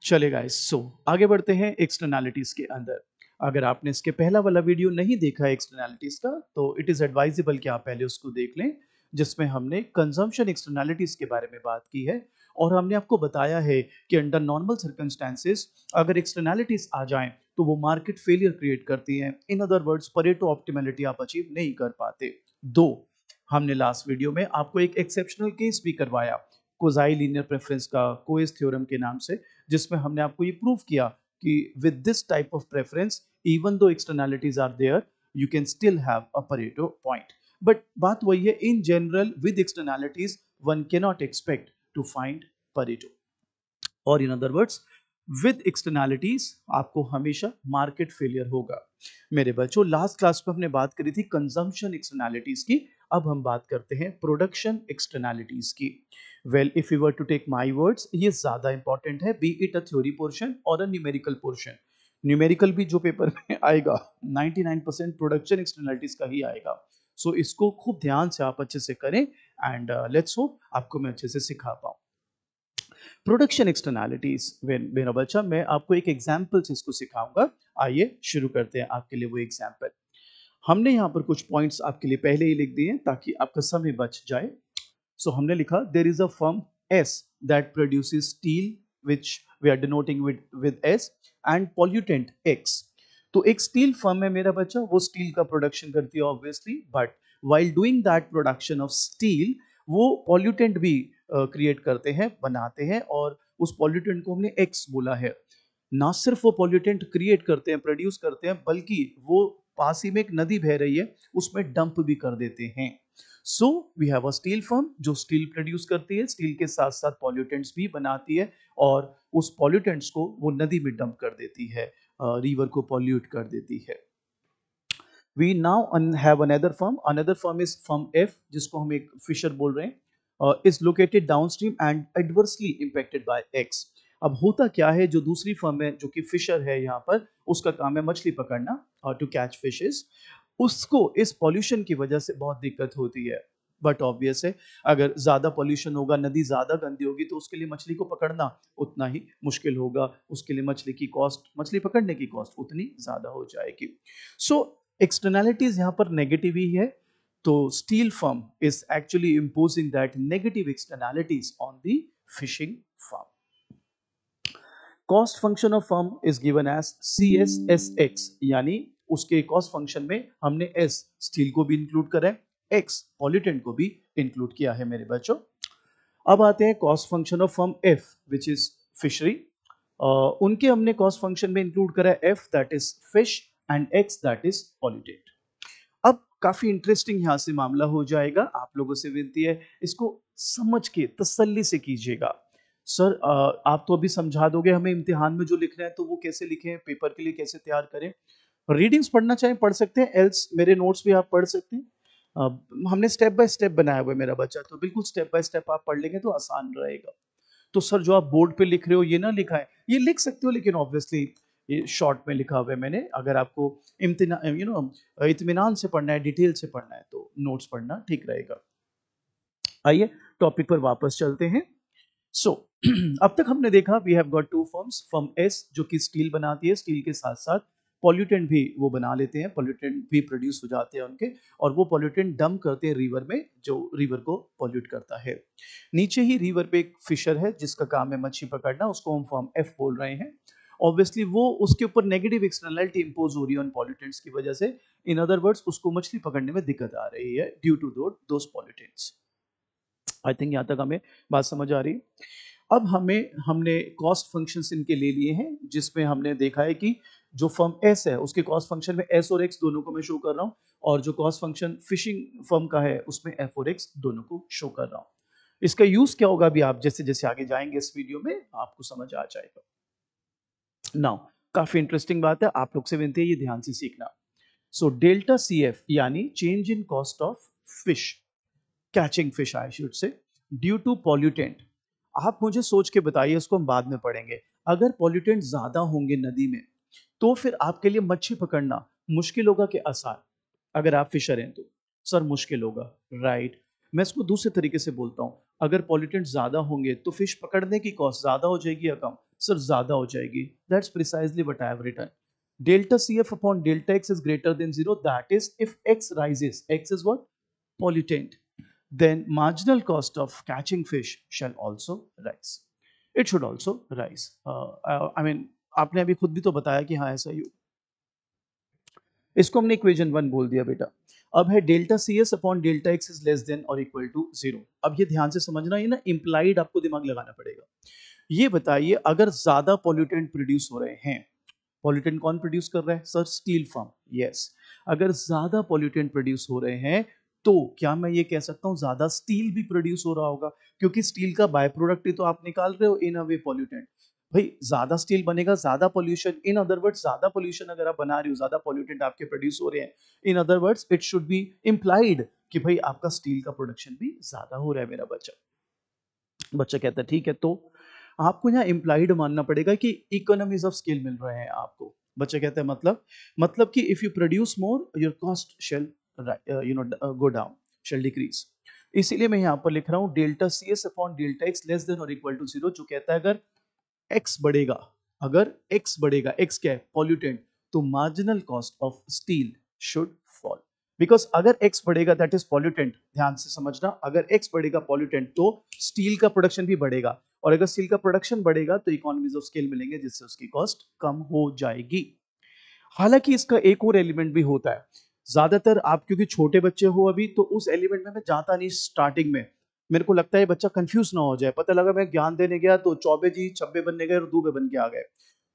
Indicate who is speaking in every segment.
Speaker 1: चलेगा इस सो आगे बढ़ते हैं एक्सटर्नैलिटीज के अंदर। अगर आपने इसके पहला वाला वीडियो नहीं देखा है एक्सटर्नैलिटीज का, तो इट इज एडवाइजेबल कि आप पहले उसको देख लें, जिसमें हमने कंजम्पशन एक्सटर्नैलिटीज के बारे में बात की है। और हमने आपको बताया है कि अंडर नॉर्मल सर्कमस्टेंसेस अगर एक्सटर्नैलिटीज आ जाएं तो वो मार्केट फेलियर क्रिएट करती हैं। In other words, Pareto optimality आप अचीव नहीं कर पाते। दो, हमने लास्ट वीडियो में आपको एक एक्सेप्शनल केस भी करवाया, कोजाई लीनियर प्रेफरेंस का, कोइस थ्योरम के नाम से, जिसमें हमने आपको ये प्रूव किया कि with this type of preference even though externalities are there you can still have a Pareto point. But बात वही है, in general with externalities one can not expect to find Pareto, और in other words with externalities आपको हमेशा market failure होगा। मेरे बच्चों, last class में हमने बात करी थी कंजम्पशन एक्सटर्नैलिटीज की, अब हम बात करते हैं प्रोडक्शन एक्सटर्नैलिटीज की। Well, if you were to take my words, ये ज्यादा इंपॉर्टेंट है, be it a theory portion और अ न्यूमेरिकल पोर्शन। न्यूमेरिकल भी जो पेपर में आएगा 99% प्रोडक्शन एक्सटर्नैलिटीज का ही आएगा। सो इसको खूब ध्यान से आप अच्छे से करें, एंड लेट्स होप आपको मैं अच्छे से सिखा पाऊं। प्रोडक्शन एक्सटर्नैलिटीज, मेरा बच्चा, मैं आपको एक एग्जाम्पल से इसको सिखाऊंगा। आइए शुरू करते हैं आपके लिए वो एग्जाम्पल। हमने यहाँ पर कुछ पॉइंट्स आपके लिए पहले ही लिख दिए हैं ताकि आपका समय बच जाए। सो हमने लिखा there is a firm S that produces steel which we are denoting with S and pollutant X. तो एक स्टील फर्म है मेरा बच्चा, वो स्टील का प्रोडक्शन करती है obviously, but while doing that production of steel वो पॉल्यूटेंट भी क्रिएट करते हैं, बनाते हैं, और उस पॉल्यूटेंट को हमने एक्स बोला है। ना सिर्फ वो पॉल्यूटेंट क्रिएट करते हैं, प्रोड्यूस करते हैं, बल्कि वो पास ही में एक नदी बह रही है उसमें डंप भी कर देते हैं। So we have a steel firm जो स्टील प्रोड्यूस करती है, स्टील के साथ साथ पॉल्यूटेंट्स भी बनाती है, और उस पॉल्यूटेंट्स को वो नदी में डंप कर देती है, रिवर को पॉल्यूट कर देती है। We now have another firm is firm F, जिसको हम एक फिशर बोल रहे हैं, is located downstream and adversely impacted by X. अब होता क्या है, जो दूसरी फर्म है जो कि फिशर है यहाँ पर, उसका काम है मछली पकड़ना, टू कैच फिशेस, उसको इस पॉल्यूशन की वजह से बहुत दिक्कत होती है। बट ऑब्वियस है, अगर ज्यादा पॉल्यूशन होगा, नदी ज्यादा गंदी होगी, तो उसके लिए मछली को पकड़ना उतना ही मुश्किल होगा, उसके लिए मछली की कॉस्ट, मछली पकड़ने की कॉस्ट उतनी ज्यादा हो जाएगी। सो एक्सटर्नैलिटीज यहाँ पर नेगेटिव ही है, तो steel firm is actually imposing that negative externalities on the fishing firm. Cost function of firm is given as C S S X, यानी उसके कॉस्ट फंक्शन में हमने एस स्टील को भी इंक्लूड करा है, एक्स पॉल्यूटेंट को भी इंक्लूड किया है मेरे बच्चों। अब आते हैं cost function of firm F which is fishery. उनके हमने कॉस्ट फंक्शन में इंक्लूड करा है F that is fish and x that is pollutant. अब काफी इंटरेस्टिंग यहां से मामला हो जाएगा, आप लोगों से विनती है इसको समझ के तसल्ली से कीजिएगा। सर, आप तो अभी समझा दोगे हमें इम्तिहान में जो लिखना है, तो वो कैसे लिखें, पेपर के लिए कैसे तैयार करें? रीडिंग्स पढ़ना चाहें पढ़ सकते हैं, एल्स मेरे नोट्स भी आप पढ़ सकते हैं। हमने स्टेप बाय स्टेप बनाया हुआ है मेरा बच्चा, तो बिल्कुल स्टेप बाय स्टेप आप पढ़ लेंगे तो आसान रहेगा। तो सर, जो आप बोर्ड पे लिख रहे हो ये ना लिखा है, ये लिख सकते हो, लेकिन ऑब्वियसली ये शॉर्ट में लिखा हुआ है मैंने। अगर आपको इत्मीनान से पढ़ना है, डिटेल से पढ़ना है, तो नोट्स पढ़ना ठीक रहेगा। आइए टॉपिक पर वापस चलते हैं। सो अब तक हमने देखा we have got two firms, firm S जो कि स्टील बनाती है, स्टील के साथ साथ पॉल्यूटेंट भी वो बना लेते हैं, पॉल्यूटेंट भी प्रोड्यूस हो जाते हैं उनके, और वो पॉल्यूटेंट डंप करते हैं रिवर में, जो रिवर को पॉल्यूट करता है। नीचे ही रिवर पे एक फिशर है जिसका काम है मच्छी पकड़ना, उसको हम फर्म एफ बोल रहे हैं। ऑब्वियसली वो उसके ऊपर नेगेटिव एक्सटर्नैलिटी इंपोज हो रही है उन पॉल्यूटेंट्स की वजह से। इन अदर वर्ड्स, उसको मछली पकड़ने में दिक्कत आ रही है due to those pollutants. I think यहाँ तक हमें बात समझ आ रही है। अब हमने कॉस्ट फंक्शंस इनके ले लिए हैं, जिसमें हमने देखा है कि जो फर्म एस है उसके कॉस्ट फंक्शन में एस और एक्स दोनों को मैं शो कर रहा हूँ, और जो कॉस्ट फंक्शन फिशिंग फर्म का है उसमें एफ और एक्स दोनों को शो कर रहा हूँ। इसका यूज क्या होगा, अभी आप जैसे जैसे आगे जाएंगे इस वीडियो में आपको समझ आ जाएगा। नाउ, काफी इंटरेस्टिंग बात है, आप लोग से विनती है ये ध्यान से सीखना। सो डेल्टा सी एफ यानी change in cost of fish, catching fish I should say, due to pollutant. आप मुझे सोच के बताइए, इसको हम बाद में पढ़ेंगे। अगर पॉल्यूटेंट ज्यादा होंगे नदी में, तो फिर आपके लिए मच्छी पकड़ना मुश्किल होगा कि आसान? अगर आप फिशर हैं तो सर मुश्किल होगा, राइट। मैं इसको दूसरे तरीके से बोलता हूं, अगर पॉल्यूटेंट ज्यादा होंगे तो फिश पकड़ने की कॉस्ट ज्यादा हो जाएगी या कम? सर ज्यादा हो जाएगी। That's precisely what I have written. Delta CF upon delta X is greater than 0, that is if X rises, X is what? Pollutant, then marginal cost of catching fish shall also rise. It should also rise. I mean, आपने अभी खुद भी तो बताया कि हाँ ऐसा ही हो। इसको हमने इक्वेशन 1 बोल दिया बेटा। अब है delta CS upon delta X is less than और इक्वल टू 0। अब ये ध्यान से समझना, ये ना इंप्लाइड आपको दिमाग लगाना पड़ेगा। ये बताइए अगर ज्यादा पॉल्यूटेंट प्रोड्यूस हो रहे हैं, पॉल्यूटेंट कौन प्रोड्यूस कर रहा है सर? Steel firm. यस, अगर ज्यादा पॉल्यूटेंट प्रोड्यूस हो रहे हैं तो क्या मैं ये कह सकता हूं ज्यादा स्टील भी प्रोड्यूस हो रहा होगा? क्योंकि स्टील का बाय प्रोडक्ट ही तो आप निकाल रहे हो इन अ वे पॉल्यूटेंट। भाई ज्यादा स्टील बनेगा, ज्यादा पॉल्यूशन, इन अदर वर्ड्स ज्यादा पॉल्यूशन अगर आप बना रहे हो, ज्यादा पॉल्यूटेंट आपके प्रोड्यूस हो रहे हैं, in other words it should be implied कि भाई आपका स्टील का प्रोडक्शन भी ज्यादा हो रहा है मेरा बच्चा। बच्चा कहता है ठीक है, तो आपको यहाँ इंप्लाइड मानना पड़ेगा कि इकोनॉमीज ऑफ स्केल मिल रहे हैं आपको। बच्चा कहता है मतलब कि if you produce more your cost shall go down, shall decrease. इसीलिए मैं यहाँ पर लिख रहा हूँ delta CS upon delta X less than और इक्वल टू 0, जो कहता है अगर X बढ़ेगा, अगर X बढ़ेगा, X क्या है? पॉल्यूटेंट, तो marginal cost of steel should fall. Because अगर X बढ़ेगा दैट इज पॉल्यूटेंट, ध्यान से समझना, अगर X बढ़ेगा पॉल्यूटेंट तो स्टील का प्रोडक्शन भी बढ़ेगा, और अगर स्टील का प्रोडक्शन बढ़ेगा तो इकोनॉमीज ऑफ स्केल मिलेंगे जिससे उसकी कॉस्ट कम हो जाएगी। हालांकि इसका एक और एलिमेंट भी होता है। ज्यादातर आप क्योंकि छोटे बच्चे हो अभी, तो उस एलिमेंट में मैं जाता नहीं स्टार्टिंग में। मेरे को लगता है बच्चा कंफ्यूज ना हो जाए, पता लगा मैं ज्ञान देने गया तो चौबे जी छब्बे बनने गए और दूबे बन के आ गए।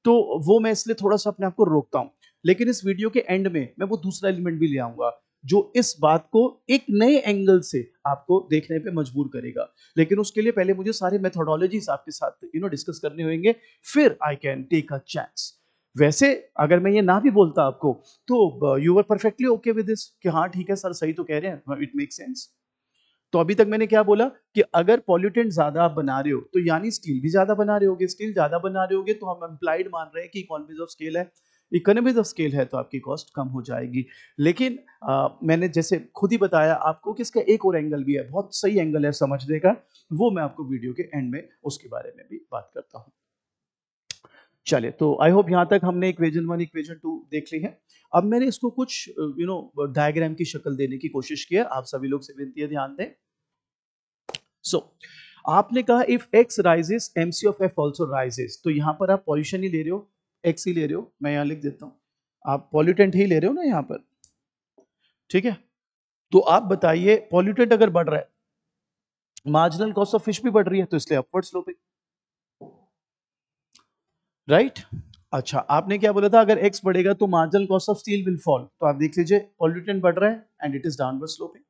Speaker 1: तो वो मैं इसलिए थोड़ा सा अपने आप को रोकता हूं। लेकिन इस वीडियो के एंड में मैं वो दूसरा एलिमेंट भी ले आऊंगा जो इस बात को एक नए एंगल से आपको देखने पे मजबूर करेगा। लेकिन उसके लिए पहले मुझे सारे मेथोडोलॉजीज आपके साथ डिस्कस करने होंगे, फिर I can take a chance. वैसे अगर मैं ये ना भी बोलता आपको तो you are perfectly okay with this कि हाँ ठीक है सर सही तो कह रहे हैं, इट मेक सेंस। तो अभी तक मैंने क्या बोला कि अगर पॉल्यूटेंट ज्यादा आप बना रहे हो तो यानी स्टील भी ज्यादा बना रहे होगे, स्टील ज्यादा बना रहे होगे तो हम एम्प्लाइड मान रहे हैं कि इकोनॉमीज ऑफ स्केल है, इकोनॉमीज ऑफ स्केल है तो आपकी कॉस्ट कम हो जाएगी। लेकिन मैंने जैसे खुद ही बताया आपको कि इसका एक और एंगल भी है, बहुत सही एंगल है समझने का, वो मैं आपको वीडियो के एंड में उसके बारे में भी बात करता हूँ। चलिए, तो आई होप यहाँ तक हमने इक्वेशन 1 इक्वेशन 2 देख ली है। अब मैंने इसको कुछ डायग्राम की शक्ल देने की कोशिश की है, आप सभी लोग से विनती है ध्यान दें। सो आपने कहा if x rises MC of f also rises, तो यहां पर आप पॉल्यूशन ही ले रहे हो, x ही ले रहे हो, मैं यहां लिख देता हूं, आप पॉल्यूटेंट ही ले रहे हो ना यहां पर, ठीक है? तो आप बताइए पॉल्यूटेंट अगर बढ़ रहा है, मार्जिनल कॉस्ट ऑफ फिश भी बढ़ रही है, तो इसलिए अपवर्ड स्लोपिंग, राइट? अच्छा, आपने क्या बोला था अगर x बढ़ेगा तो marginal cost of steel will fall, तो आप देख लीजिए पॉल्यूटेंट बढ़ रहा है and it is downward sloping.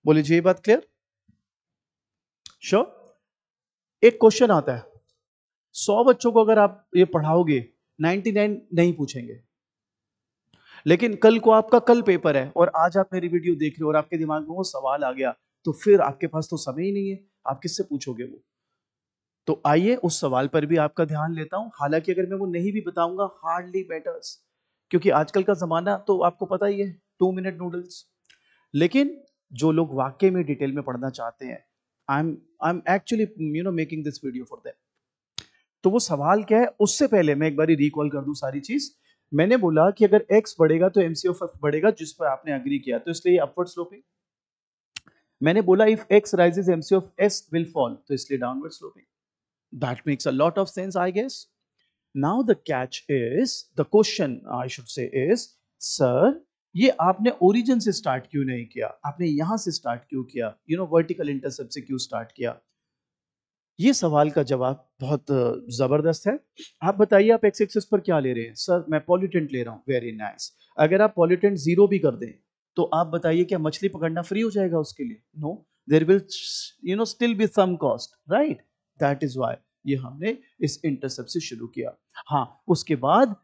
Speaker 1: बोलिए जी, ये बात क्लियर? श्योर? एक क्वेश्चन आता है, 100 बच्चों को अगर आप ये पढ़ाओगे 99 नहीं पूछेंगे, लेकिन कल को आपका कल पेपर है और आज आप मेरी वीडियो देख रहे हो और आपके दिमाग में वो सवाल आ गया, तो फिर आपके पास तो समय ही नहीं है, आप किससे पूछोगे वो? तो आइए उस सवाल पर भी आपका ध्यान लेता हूं। हालांकि अगर मैं वो नहीं भी बताऊंगा हार्डली मैटर्स, क्योंकि आजकल का जमाना तो आपको पता ही है 2 मिनट नूडल्स। लेकिन जो लोग वाकई में डिटेल में पढ़ना चाहते हैं, I am actually making this video for them. तो वो सवाल क्या है उससे पहले मैं एक बार रिकॉल कर दूं सारी चीज। मैंने बोला कि अगर x बढ़ेगा तो MC ऑफ f बढ़ेगा, जिस पर आपने अग्री किया, तो इसलिए अपवर्ड स्लोपिंग। मैंने बोला if x rises MC of s will fall, तो इसलिए downward sloping. That makes a lot of sense I guess. Now the catch is, the question I should say is, sir ये आपने origin से start क्यों नहीं किया, आपने यहां से स्टार्ट क्यों किया, वर्टिकल इंटरसेप्ट से क्यों स्टार्ट किया? ये सवाल का जवाब बहुत जबरदस्त है। आप बताइए आप एक्स एक्सिस पर क्या ले रहे हैं? सर मैं पॉल्यूटेंट ले रहा हूं। Very nice. अगर आप पॉल्यूटेंट 0 भी कर दें तो आप बताइए क्या मछली पकड़ना फ्री हो जाएगा उसके लिए? No, there will still be some cost, right? That is why ये हमने इस इंटरसेप्ट से शुरू किया। हाँ, उसके बाद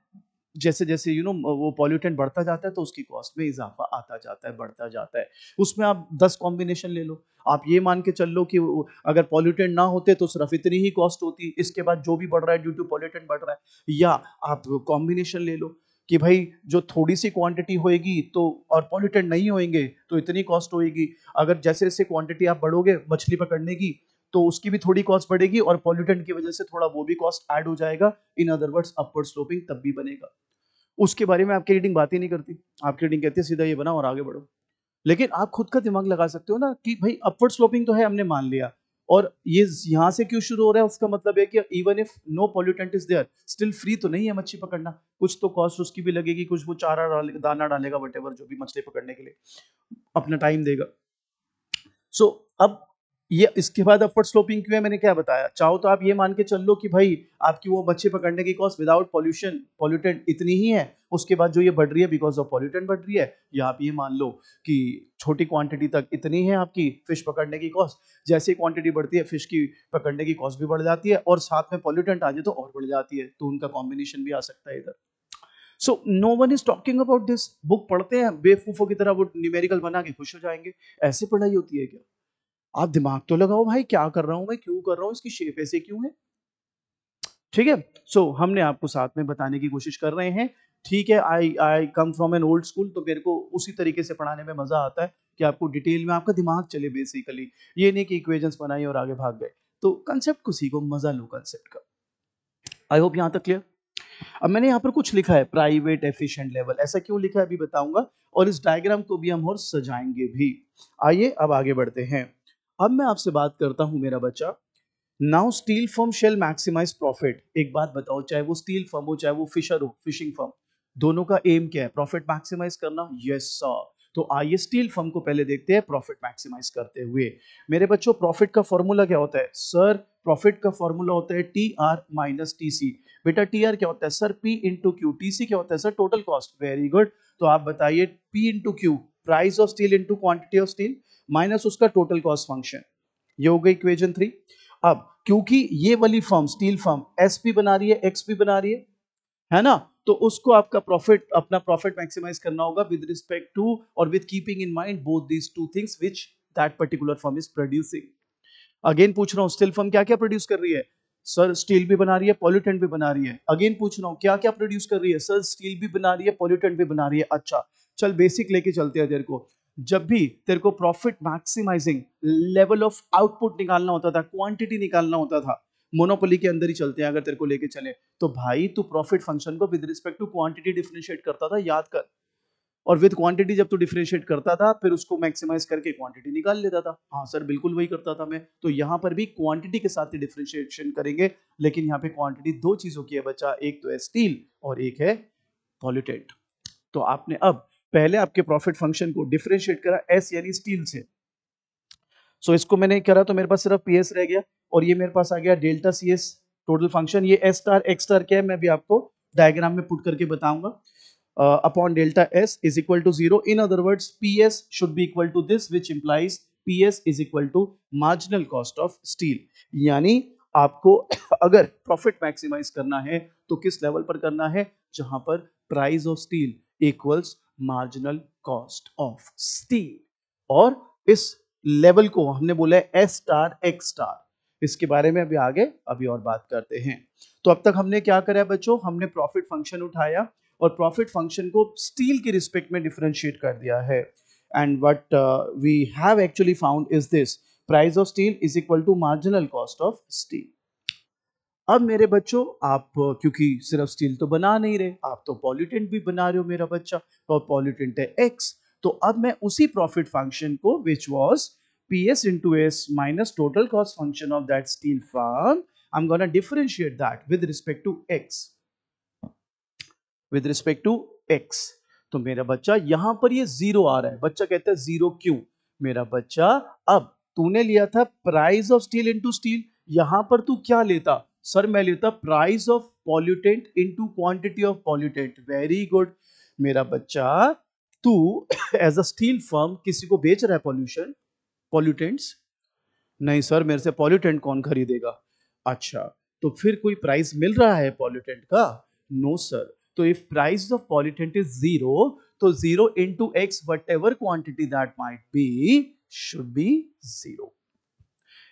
Speaker 1: जैसे जैसे वो पॉल्यूटेंट बढ़ता जाता है तो उसकी कॉस्ट में इजाफा आता जाता है, बढ़ता जाता है। उसमें आप 10 कॉम्बिनेशन ले लो, आप ये मान के चल लो कि अगर पॉल्यूटेंट ना होते तो सिर्फ इतनी ही कॉस्ट होती, इसके बाद जो भी बढ़ रहा है ड्यू टू पॉल्यूटेंट बढ़ रहा है। या आप कॉम्बिनेशन ले लो कि भाई जो थोड़ी सी क्वांटिटी होएगी तो और पॉल्यूटेंट नहीं होंगे तो इतनी कॉस्ट होएगी, अगर जैसे जैसे क्वांटिटी आप बढ़ोगे मछली पकड़ने की तो उसकी भी थोड़ी कॉस्ट बढ़ेगी और पॉल्यूटेंट की वजह से थोड़ा वो भी कॉस्ट ऐड हो जाएगा। In other words upward sloping तब भी बनेगा। उसके बारे में आपकी रीडिंग बात ही नहीं करती। आपकी रीडिंग कहती है सीधा ये बनाओ और आगे बढ़ो। लेकिन आप खुद का दिमाग लगा सकते हो ना कि भाई अपवर्ड स्लोपिंग तो है, हमने मान लिया, और ये यहाँ से क्यों शुरू हो रहा है, उसका मतलब है कि even if no pollutant is there, still free तो नहीं है मच्छी पकड़ना। कुछ तो कॉस्ट उसकी भी लगेगी, कुछ वो चारा डालेगा, दाना डालेगा, वटेवर जो भी मछली पकड़ने के लिए अपना टाइम देगा। सो अब ये इसके बाद अपवर्ड स्लोपिंग क्यों है, मैंने क्या बताया। चाहो तो आप ये मान के चल लो कि भाई आपकी वो मच्छी पकड़ने की कॉस्ट विदाउट पॉल्यूशन पॉल्यूटेंट इतनी ही है, उसके बाद जो ये बढ़ रही है बिकॉज ऑफ पॉल्यूटेंट बढ़ रही है, या आप ये मान लो कि छोटी क्वांटिटी तक इतनी है आपकी फिश पकड़ने की कॉस्ट, जैसे क्वांटिटी बढ़ती है फिश की पकड़ने की कॉस्ट भी बढ़ जाती है, और साथ में पॉल्यूटेंट आ जाए तो और बढ़ जाती है, तो उनका कॉम्बिनेशन भी आ सकता है इधर। So no one is talking about this. Book पढ़ते हैं बेवकूफों की तरह, वो न्यूमेरिकल बना के खुश हो जाएंगे। ऐसे पढ़ाई होती है क्या? आप दिमाग तो लगाओ भाई, क्या कर रहा हूं मैं, क्यों कर रहा हूं, इसकी शेप ऐसे क्यों है। ठीक है, सो हमने आपको साथ में बताने की कोशिश कर रहे हैं। ठीक है, I I come from an old school, तो मेरे को उसी तरीके से पढ़ाने में मजा आता है कि आपको डिटेल में आपका दिमाग चले बेसिकली। ये नहीं कि इक्वेशंस बनाई और आगे भाग गए। तो कंसेप्ट को सीखो, मजा लो कंसेप्ट का। आई होप यहां तक क्लियर। अब मैंने यहाँ पर कुछ लिखा है प्राइवेट एफिशिएंट लेवल, ऐसा क्यों लिखा है अभी बताऊंगा, और इस डायग्राम को भी हम और सजाएंगे भी। आइए अब आगे बढ़ते हैं। अब मैं आपसे बात करता हूं मेरा बच्चा। Now steel firm shall maximise profit. एक बात बताओ, चाहे वो स्टील फर्म हो चाहे वो फिशर हो, फिशिंग फर्म, दोनों का एम क्या है, प्रॉफिट मैक्सिमाइज करना। Yes sir. तो आइए स्टील फर्म को पहले देखते हैं प्रॉफिट मैक्सिमाइज करते हुए। मेरे बच्चों प्रॉफिट का फॉर्मूला क्या होता है सर? प्रॉफिट का फॉर्मूला होता है T R minus T C. बेटा टी आर क्या होता है sir? P into Q. T C क्या होता है sir? Total cost. Very good. तो आप बताइए P into Q, price of steel into quantity of steel, minus उसका टोटल कॉस्ट फंक्शन। ये हो गई इक्वेशन 3। अब क्योंकि ये वाली firm steel firm S P बना रही है, एक्स पी बना रही है ना, तो उसको आपका प्रॉफिट, अपना प्रॉफिट मैक्सिमाइज करना होगा विद रिस्पेक्ट टू और with keeping in mind both these two things which that particular firm is producing. Again पूछ रहा हूं स्टील फर्म क्या क्या प्रोड्यूस कर रही है? सर स्टील भी बना रही है, पॉल्यूटेंट भी बना रही है। अगेन पूछ रहा हूं क्या क्या प्रोड्यूस कर रही है? सर स्टील भी बना रही है, पॉल्यूटेंट भी बना रही है। अच्छा, चल बेसिक लेके चलते हैं तेरे को। जब भी तेरे को profit maximising level of output निकालना होता था, क्वांटिटी निकालना होता था, मोनोपोली के अंदर ही चलते हैं अगर तेरे को लेके चले, तो भाई तू प्रॉफिट फंक्शन को with respect to quantity differentiate करता था, याद कर। और विद क्वांटिटी जब तू डिफरेंशिएट करता था फिर उसको मैक्सिमाइज करके क्वांटिटी निकाल लेता था। हाँ सर बिल्कुल वही करता था मैं। तो यहाँ पर भी क्वांटिटी के साथ ही डिफरेंशिएशन करेंगे, लेकिन यहाँ पे क्वांटिटी दो चीजों की है बच्चा, एक तो है स्टील और एक है पॉल्यूटेंट। तो आपने अब पहले आपके प्रॉफिट फंक्शन को डिफरेंशिएट करा एस यानी स्टील से। सो इसको मैंने करा तो मेरे पास सिर्फ पीएस रह गया, और ये मेरे पास आ गया delta C S total function. ये एस स्टार एक्स स्टार क्या है मैं भी आपको डायग्राम में पुट करके बताऊंगा। Upon delta s is equal to 0. In other words, ps should be equal to this, which implies ps is equal to marginal cost of steel. यानी आपको अगर प्रॉफिट मैक्सिमाइज करना है तो किस लेवल पर करना है? जहां पर price of steel equals marginal cost of steel, और इस लेवल को हमने बोला है एस स्टार एक्स स्टार। इसके बारे में अभी आगे अभी और बात करते हैं। तो अब तक हमने क्या करा बच्चों? हमने प्रॉफिट फंक्शन उठाया और प्रॉफिट फंक्शन को स्टील के रिस्पेक्ट में डिफरेंशिएट कर दिया है। And what we have actually found is this, price of steel is equal to marginal cost of steel. अब मेरे बच्चों आप क्योंकि सिर्फ स्टील तो बना नहीं रहे, आप तो पॉल्यूटेंट भी बना रहे हो मेरा बच्चा, और पॉल्यूटेंट है एक्स। तो अब मैं उसी प्रॉफिट फंक्शन को which was ps into s minus total cost function of that steel firm, I'm gonna differentiate that with respect to x, with respect to X. तो मेरा बच्चा यहां पर ये जीरो आ रहा है, बच्चा कहता है जीरो क्यों? मेरा बच्चा अब तूने लिया था price of steel into steel, यहां पर तू क्या लेता? सर मैं लेता price of pollutant into quantity of pollutant. Very good मेरा बच्चा, तू एज अ स्टील फर्म किसी को बेच रहा है पॉल्यूशन, पॉल्यूटेंट्स? नहीं सर मेरे से पॉल्यूटेंट कौन खरीदेगा। अच्छा, तो फिर कोई प्राइस मिल रहा है पॉल्यूटेंट का? No sir. तो if price of pollutant is zero, तो zero into x whatever quantity that might be should be zero,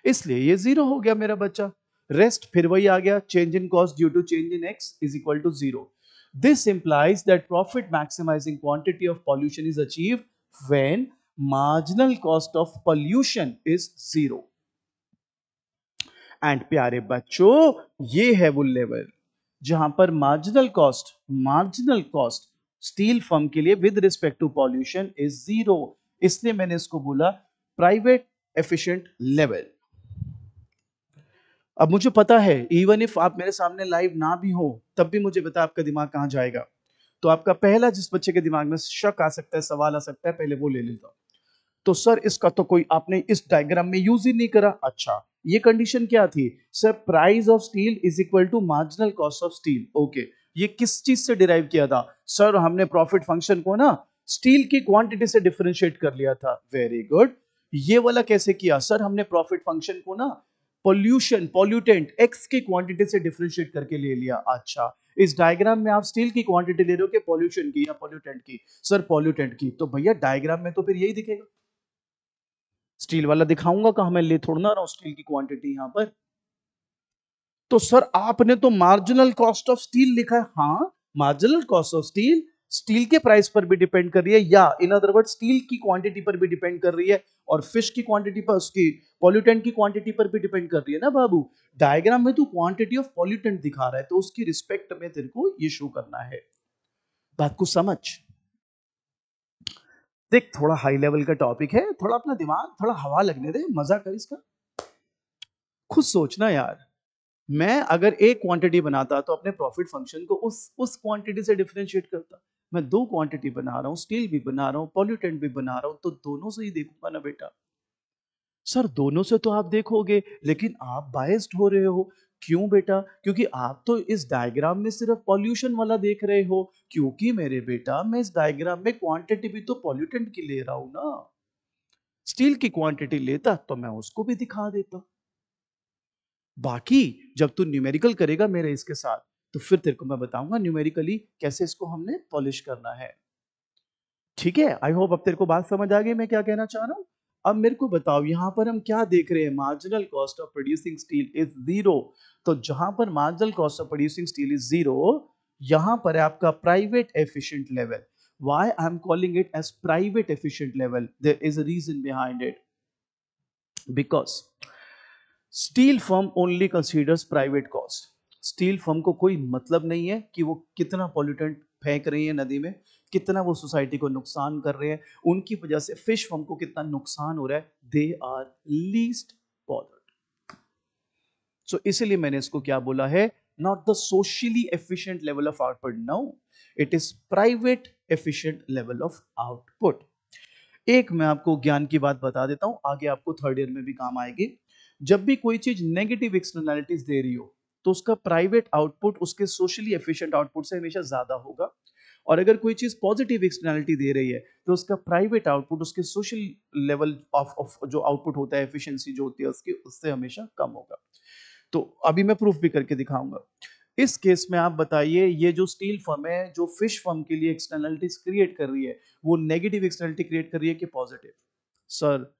Speaker 1: इसलिए ये जीरो हो गया मेरा बच्चा। रेस्ट फिर वही आ गया, change in cost due to change in X is equal to zero. This implies that profit maximizing quantity of pollution is achieved when marginal cost of pollution is zero. And प्यारे बच्चों, ये है वो level जहां पर marginal cost steel firm के लिए with respect to pollution is zero. इसलिए मैंने इसको बोला प्राइवेट एफिशिएंट लेवल। अब मुझे पता है इवन इफ आप मेरे सामने लाइव ना भी हो तब भी मुझे पता है आपका दिमाग कहां जाएगा। तो आपका पहला जिस बच्चे के दिमाग में शक आ सकता है, सवाल आ सकता है, पहले वो ले लेता हूं। तो सर इसका तो कोई आपने इस डायग्राम में यूज ही नहीं करा। अच्छा, ये कंडीशन क्या थी sir? Price of steel is equal to marginal cost of steel. Okay, ये किस चीज से डिराइव किया था सर? हमने प्रॉफिट फंक्शन को ना स्टील की क्वांटिटी से डिफरेंशिएट कर लिया था। Very good. ये वाला कैसे किया सर? हमने प्रॉफिट फंक्शन को ना पॉल्यूटेंट एक्स की क्वांटिटी से डिफरेंशिएट करके ले लिया। अच्छा, इस डायग्राम में आप स्टील की क्वांटिटी ले रहे हो कि पॉल्यूशन की या पॉल्यूटेंट की? सर पॉल्यूटेंट की। तो भैया डायग्राम में तो फिर यही दिखेगा, स्टील वाला दिखाऊंगा कहां? मैं ले थोड़ा ना रहा हूं स्टील की क्वांटिटी यहां पर। तो सर आपने तो मार्जिनल कॉस्ट ऑफ स्टील लिखा है। हाँ, marginal cost of steel steel के प्राइस पर भी डिपेंड कर रही है, या इन अदर वर्ड स्टील की क्वांटिटी पर भी डिपेंड कर रही है, और फिश की क्वांटिटी पर, उसकी पॉल्यूटेंट की क्वांटिटी पर भी डिपेंड कर रही है ना बाबू। डायग्राम में तू क्वांटिटी ऑफ पॉल्यूटेंट दिखा रहा है तो उसकी रिस्पेक्ट में तेरे को ये शो करना है। बात को समझ। देख, थोड़ा हाई लेवल का टॉपिक है, थोड़ा अपना दिमाग थोड़ा हवा लगने दे, मजा कर इसका। खुद सोचना यार, मैं अगर एक क्वांटिटी बनाता तो अपने प्रॉफिट फंक्शन को उस क्वांटिटी से डिफरेंशिएट करता। मैं दो क्वांटिटी बना रहा हूं, स्टील भी बना रहा हूं, पॉल्यूटेंट भी बना रहा हूं, तो दोनों से ही देखूंगा ना बेटा। सर दोनों से तो आप देखोगे, लेकिन आप बायस्ड हो रहे हो। क्यों बेटा? क्योंकि आप तो इस डायग्राम में सिर्फ पॉल्यूशन वाला देख रहे हो। क्योंकि मेरे बेटा मैं इस डायग्राम में क्वांटिटी भी तो पॉल्यूटेंट की ले रहा हूं ना। स्टील की क्वांटिटी लेता तो मैं उसको भी दिखा देता। बाकी जब तू न्यूमेरिकल करेगा मेरे इसके साथ, तो फिर तेरे को मैं बताऊंगा न्यूमेरिकली कैसे इसको हमने पॉलिश करना है। ठीक है, आई होप अब तेरे को बात समझ आ गई मैं क्या कहना चाह रहा हूं। अब मेरे को बताओ यहां पर हम क्या देख रहे हैं? Marginal cost of producing steel is zero. तो जहां पर marginal cost of producing steel is zero, यहां पर है आपका private efficient level. Why I am calling it as private efficient level? There is a reason behind it. Because steel firm only considers private cost. Steel firm को कोई मतलब नहीं है कि वो कितना पॉल्यूटेंट फेंक रही है नदी में, कितना वो सोसाइटी को नुकसान कर रहे हैं, उनकी वजह से फिश फर्म को कितना नुकसान हो रहा है। They are least bothered. So इसीलिए मैंने इसको क्या बोला है? Not the socially efficient level of output, no, it is private efficient level of output. एक मैं आपको ज्ञान की बात बता देता हूं, आगे आपको थर्ड ईयर में भी काम आएगी। जब भी कोई चीज नेगेटिव एक्सटर्नैलिटीज दे रही हो तो उसका प्राइवेट आउटपुट उसके सोशली एफिशिएंट आउटपुट से हमेशा ज्यादा होगा। और अगर कोई चीज पॉजिटिव एक्सटर्नैलिटी दे रही है तो उसका प्राइवेट आउटपुट उसके सोशल लेवल ऑफ जो आउटपुट होता है, एफिशिएंसी जो होती है उसकी, उससे हमेशा कम होगा। तो अभी मैं प्रूफ भी करके दिखाऊंगा। इस केस में आप बताइए, ये जो स्टील फर्म है जो फिश फर्म के लिए एक्सटर्नलिटीज क्रिएट कर रही है, वो नेगेटिव एक्सटर्नलिटी क्रिएट कर रही है कि positive? Sir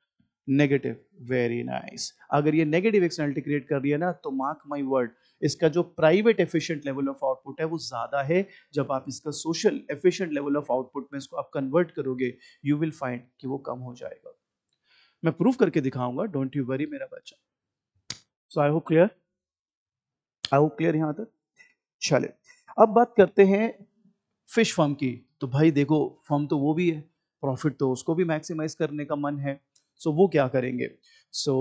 Speaker 1: negative. Very nice. अगर ये नेगेटिव एक्सटर्नलिटी क्रिएट कर रही है ना, तो मार्क माय वर्ड, इसका जो private efficient level of output है वो ज्यादा है। जब आप इसका social efficient level of output में इसको आप कन्वर्ट करोगे, यू विल फाइंड कि वो कम हो जाएगा। मैं प्रूफ करके दिखाऊंगा, डोंट यू वरी मेरा बच्चा। So I hope clear, I hope clear यहां तक। चले, अब बात करते हैं फिश फर्म की। तो भाई देखो, फर्म तो वो भी है, प्रॉफिट तो उसको भी मैक्सिमाइज करने का मन है। सो वो क्या करेंगे? So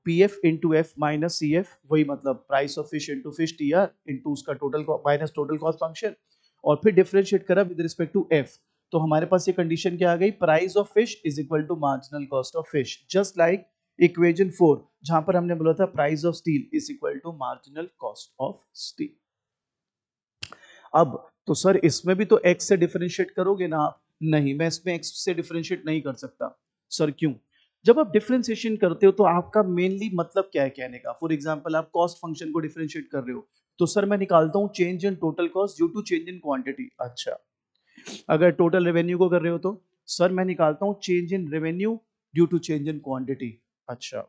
Speaker 1: P F into F minus C F, वही मतलब price of fish into fish T R into उसका total minus total cost function, और फिर डिफरेंशिएट करा विद रिस्पेक्ट टू एफ। तो हमारे पास ये कंडीशन क्या आ गई? Price of fish is equal to marginal cost of fish, just like equation 4 जहां पर हमने बोला था price of steel is equal to marginal cost of steel. अब तो सर इसमें भी तो x से डिफरेंशिएट करोगे ना आप? नहीं, मैं इसमें x से डिफरेंशिएट नहीं कर सकता। सर क्यों? जब आप डिफरेंशिएशन करते हो तो आपका मेनली मतलब क्या है कहने का? फॉर एग्जांपल आप कॉस्ट फंक्शन को डिफरेंशिएट कर रहे हो, तो सर मैं निकालता हूं change in total cost due to change in quantity. अच्छा, अगर टोटल रेवेन्यू को कर रहे हो तो सर मैं निकालता हूं change in revenue due to change in quantity. अच्छा,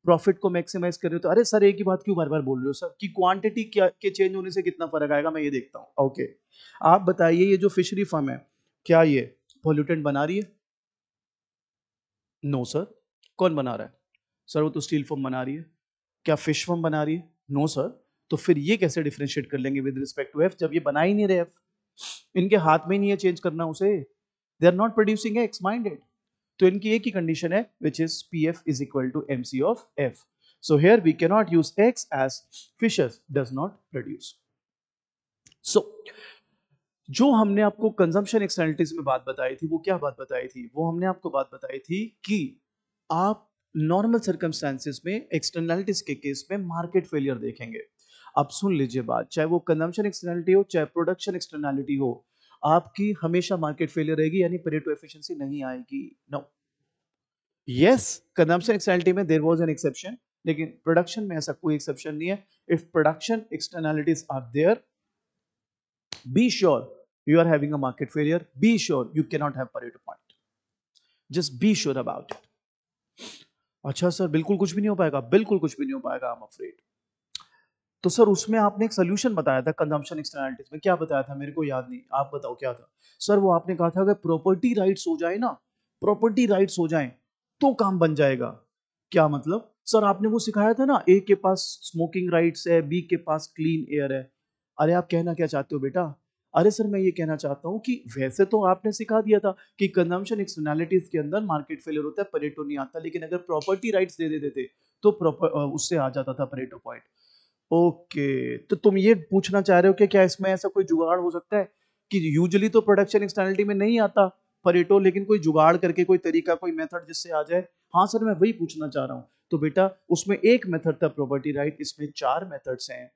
Speaker 1: प्रॉफिट को मैक्सिमाइज कर रहे हो तो अरे सर एक ही बात क्यों बार बार बोल रहे हो सर कि क्वांटिटी क्या के चेंज होने से कितना फर्क आएगा, मैं ये देखता हूँ। ओके, आप बताइए ये जो फिशरी फार्म है क्या ये पोल्यूटेंट बना रही है? No sir. कौन बना रहा है? सर वो तो स्टील फर्म बना रही है। क्या फिश फर्म बना रही है? No sir. तो फिर ये कैसे डिफरेंशिएट कर लेंगे विद रिस्पेक्ट टू एफ जब ये बना ही नहीं रहे एफ? इनके हाथ में ही नहीं है चेंज करना उसे। They are not producing x minded. तो इनकी एक ही कंडीशन है which is P F is equal to M C of F. So here we cannot use X as fishes does not produce. So जो हमने आपको कंजम्पशन एक्सटर्नलिटीज में बात बताई थी वो क्या बात बताई थी? वो हमने आपको बात बताई थी कि आप नॉर्मल सर्कमस्टेंसेस में एक्सटर्नलिटीज के केस में मार्केट फेलियर देखेंगे. अब सुन लीजिए बात, चाहे वो कंजम्पशन एक्सटर्नलिटी हो चाहे प्रोडक्शन एक्सटर्नलिटी हो, आपकी हमेशा मार्केट फेलियर रहेगी, यानी परेटो एफिशिएंसी नहीं आएगी. नो. यस, कंजम्पशन एक्सटर्नलिटी में देयर वाज एन एक्सेप्शन, लेकिन प्रोडक्शन में ऐसा कोई एक्सेप्शन नहीं है. If production externalities are there, be sure you are having a market failure. Be sure you cannot have Pareto point. Just be sure about it. अच्छा sir, बिल्कुल कुछ भी नहीं हो पाएगा? बिल्कुल कुछ भी नहीं हो पाएगा, आई एम अफ्रेड. तो सर उसमें आपने एक सोल्यूशन बताया था कंजम्पशन एक्सटर्नलिटीज में, क्या बताया था मेरे को याद नहीं, आप बताओ क्या था. सर वो आपने कहा था अगर प्रॉपर्टी राइट्स हो जाए ना, प्रॉपर्टी राइट्स हो जाए तो काम बन जाएगा. क्या मतलब? सर आपने वो सिखाया था ना, ए के पास स्मोकिंग राइट्स है, बी के पास क्लीन एयर है. अरे आप कहना क्या चाहते हो बेटा? अरे सर मैं ये कहना चाहता हूँ कि वैसे तो आपने सिखा दिया था कि कंजम्पशन एक्सटर्नलिटीज के अंदर मार्केट फेलियर होता है, परेटो नहीं आता, लेकिन अगर प्रॉपर्टी राइट्स दे देते थे तो उससे आ जाता था परेटो पॉइंट. ओके, तो तुम ये पूछना चाह रहे हो कि क्या इसमें ऐसा कोई जुगाड़ हो सकता है कि यूजुअली तो प्रोडक्शन एक्सटर्नलिटी में नहीं आता परेटो, लेकिन कोई जुगाड़ करके कोई तरीका कोई मेथड जिससे आ जाए? हाँ सर मैं वही पूछना चाह रहा हूँ. तो बेटा उसमें एक मेथड था प्रॉपर्टी राइट, इसमें चार मेथड्स हैं.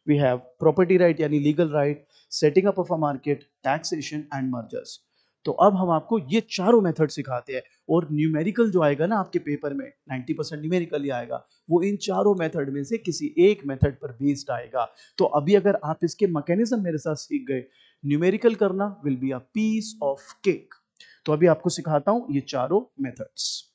Speaker 1: वी हैव प्रॉपर्टी राइट यानी legal right, setting up of a market, taxation and mergers. तो अब हम आपको ये चारों मेथड सिखाते हैं, और न्यूमेरिकल जो आएगा ना आपके पेपर में 90% न्यूमेरिकल ही आएगा, वो इन चारों मेथड में से किसी एक मेथड पर बेस्ड आएगा. तो अभी अगर आप इसके मैकेनिज्म मेरे साथ सीख गए, न्यूमेरिकल करना will be a piece of cake. तो अभी आपको सिखाता हूं ये चारों मेथड्स.